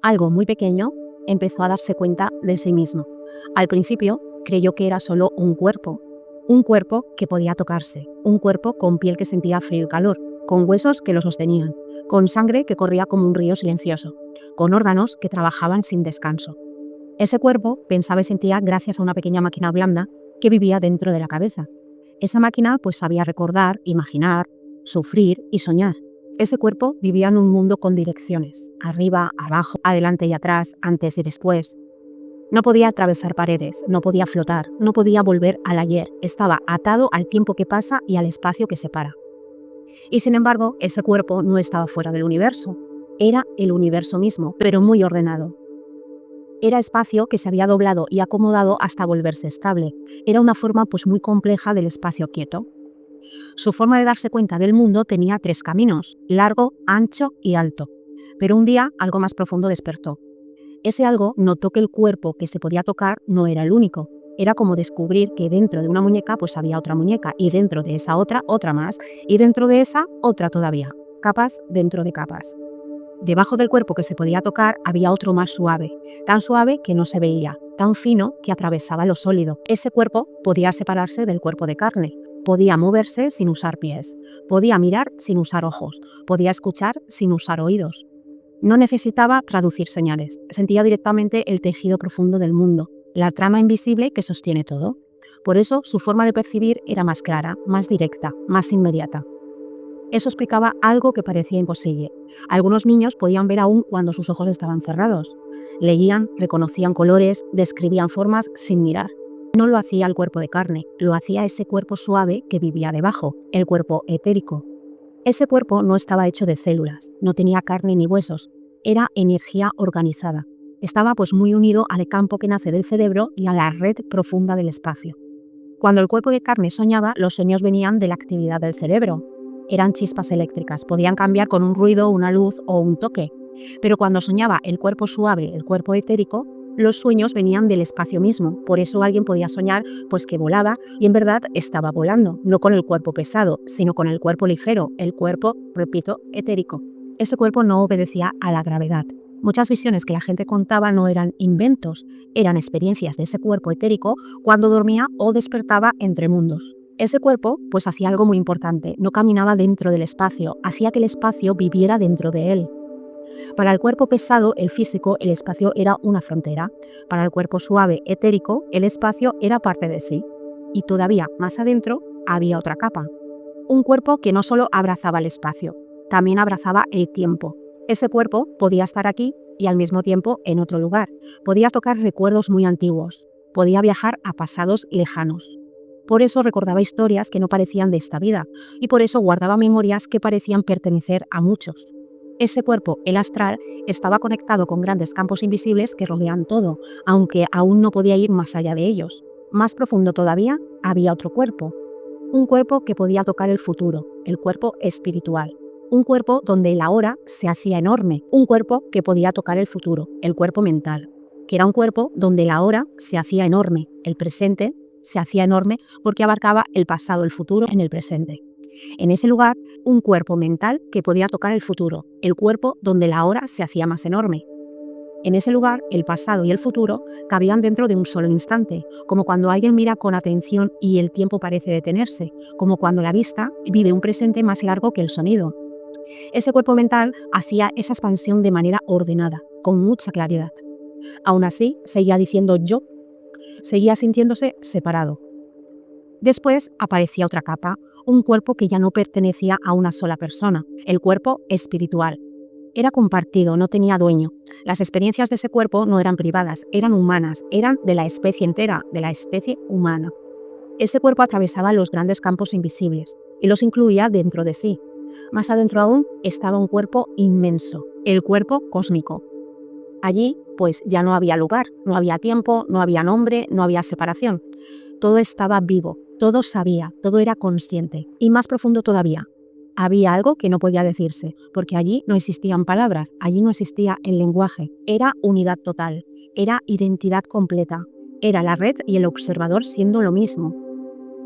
algo muy pequeño, empezó a darse cuenta de sí mismo. Al principio creyó que era solo un cuerpo que podía tocarse, un cuerpo con piel que sentía frío y calor, con huesos que lo sostenían, con sangre que corría como un río silencioso, con órganos que trabajaban sin descanso. Ese cuerpo pensaba y sentía gracias a una pequeña máquina blanda que vivía dentro de la cabeza. Esa máquina pues sabía recordar, imaginar, sufrir y soñar. Ese cuerpo vivía en un mundo con direcciones, arriba, abajo, adelante y atrás, antes y después. No podía atravesar paredes, no podía flotar, no podía volver al ayer, estaba atado al tiempo que pasa y al espacio que separa. Y sin embargo, ese cuerpo no estaba fuera del universo, era el universo mismo, pero muy ordenado. Era espacio que se había doblado y acomodado hasta volverse estable, era una forma pues muy compleja del espacio quieto. Su forma de darse cuenta del mundo tenía 3 caminos, largo, ancho y alto. Pero un día algo más profundo despertó. Ese algo notó que el cuerpo que se podía tocar no era el único. Era como descubrir que dentro de una muñeca pues había otra muñeca, y dentro de esa otra más, y dentro de esa otra todavía. Capas dentro de capas. Debajo del cuerpo que se podía tocar había otro más suave, tan suave que no se veía, tan fino que atravesaba lo sólido. Ese cuerpo podía separarse del cuerpo de carne. Podía moverse sin usar pies, podía mirar sin usar ojos, podía escuchar sin usar oídos. No necesitaba traducir señales, sentía directamente el tejido profundo del mundo, la trama invisible que sostiene todo. Por eso su forma de percibir era más clara, más directa, más inmediata. Eso explicaba algo que parecía imposible. Algunos niños podían ver aún cuando sus ojos estaban cerrados. Leían, reconocían colores, describían formas sin mirar. No lo hacía el cuerpo de carne, lo hacía ese cuerpo suave que vivía debajo, el cuerpo etérico. Ese cuerpo no estaba hecho de células, no tenía carne ni huesos, era energía organizada. Estaba pues muy unido al campo que nace del cerebro y a la red profunda del espacio. Cuando el cuerpo de carne soñaba, los sueños venían de la actividad del cerebro. Eran chispas eléctricas, podían cambiar con un ruido, una luz o un toque. Pero cuando soñaba el cuerpo suave, el cuerpo etérico, los sueños venían del espacio mismo, por eso alguien podía soñar pues que volaba y en verdad estaba volando, no con el cuerpo pesado, sino con el cuerpo ligero, el cuerpo, repito, etérico. Ese cuerpo no obedecía a la gravedad. Muchas visiones que la gente contaba no eran inventos, eran experiencias de ese cuerpo etérico cuando dormía o despertaba entre mundos. Ese cuerpo pues hacía algo muy importante, no caminaba dentro del espacio, hacía que el espacio viviera dentro de él. Para el cuerpo pesado, el físico, el espacio era una frontera. Para el cuerpo suave, etérico, el espacio era parte de sí. Y todavía más adentro había otra capa. Un cuerpo que no solo abrazaba el espacio, también abrazaba el tiempo. Ese cuerpo podía estar aquí y al mismo tiempo en otro lugar. Podía tocar recuerdos muy antiguos. Podía viajar a pasados lejanos. Por eso recordaba historias que no parecían de esta vida y por eso guardaba memorias que parecían pertenecer a muchos. Ese cuerpo, el astral, estaba conectado con grandes campos invisibles que rodean todo, aunque aún no podía ir más allá de ellos. Más profundo todavía, había otro cuerpo. Un cuerpo que podía tocar el futuro, el cuerpo espiritual. Un cuerpo donde el ahora se hacía enorme. Un cuerpo que podía tocar el futuro, el cuerpo mental. Que era un cuerpo donde el ahora se hacía enorme, el presente se hacía enorme porque abarcaba el pasado, el futuro en el presente. En ese lugar, un cuerpo mental que podía tocar el futuro, el cuerpo donde la hora se hacía más enorme. En ese lugar, el pasado y el futuro cabían dentro de un solo instante, como cuando alguien mira con atención y el tiempo parece detenerse, como cuando la vista vive un presente más largo que el sonido. Ese cuerpo mental hacía esa expansión de manera ordenada, con mucha claridad. Aún así, seguía diciendo yo, seguía sintiéndose separado. Después aparecía otra capa, un cuerpo que ya no pertenecía a una sola persona, el cuerpo espiritual. Era compartido, no tenía dueño. Las experiencias de ese cuerpo no eran privadas, eran humanas, eran de la especie entera, de la especie humana. Ese cuerpo atravesaba los grandes campos invisibles y los incluía dentro de sí. Más adentro aún estaba un cuerpo inmenso, el cuerpo cósmico. Allí, pues ya no había lugar, no había tiempo, no había nombre, no había separación. Todo estaba vivo, todo sabía, todo era consciente. Y más profundo todavía, había algo que no podía decirse, porque allí no existían palabras, allí no existía el lenguaje. Era unidad total, era identidad completa, era la red y el observador siendo lo mismo.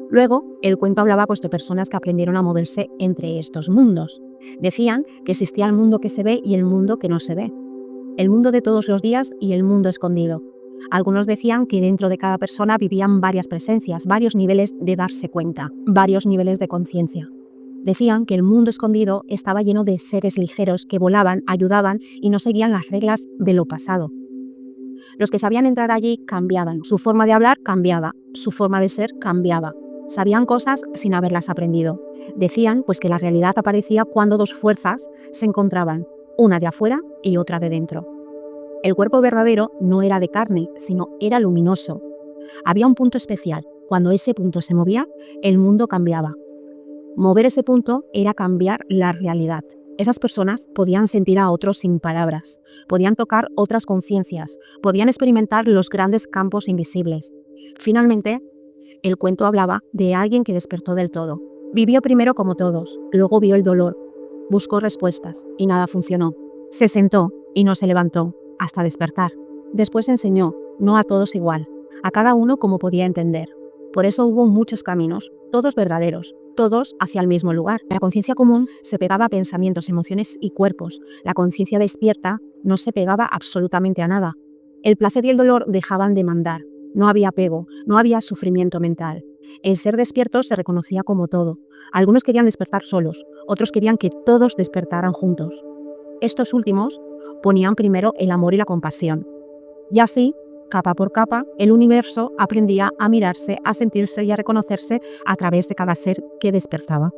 Luego, el cuento hablaba pues de personas que aprendieron a moverse entre estos mundos. Decían que existía el mundo que se ve y el mundo que no se ve. el mundo de todos los días y el mundo escondido. Algunos decían que dentro de cada persona vivían varias presencias, varios niveles de darse cuenta, varios niveles de conciencia. Decían que el mundo escondido estaba lleno de seres ligeros que volaban, ayudaban y no seguían las reglas de lo pasado. Los que sabían entrar allí cambiaban, su forma de hablar cambiaba, su forma de ser cambiaba. Sabían cosas sin haberlas aprendido. Decían pues que la realidad aparecía cuando dos fuerzas se encontraban, una de afuera y otra de dentro. El cuerpo verdadero no era de carne, sino era luminoso. Había un punto especial. Cuando ese punto se movía, el mundo cambiaba. Mover ese punto era cambiar la realidad. Esas personas podían sentir a otros sin palabras, podían tocar otras conciencias, podían experimentar los grandes campos invisibles. Finalmente, el cuento hablaba de alguien que despertó del todo. Vivió primero como todos, luego vio el dolor, buscó respuestas y nada funcionó. Se sentó y no se levantó hasta despertar. Después enseñó, no a todos igual, a cada uno como podía entender. Por eso hubo muchos caminos, todos verdaderos, todos hacia el mismo lugar. La conciencia común se pegaba a pensamientos, emociones y cuerpos. La conciencia despierta no se pegaba absolutamente a nada. El placer y el dolor dejaban de mandar. No había apego, no había sufrimiento mental. El ser despierto se reconocía como todo. Algunos querían despertar solos, otros querían que todos despertaran juntos. Estos últimos ponían primero el amor y la compasión. Y así, capa por capa, el universo aprendía a mirarse, a sentirse y a reconocerse a través de cada ser que despertaba.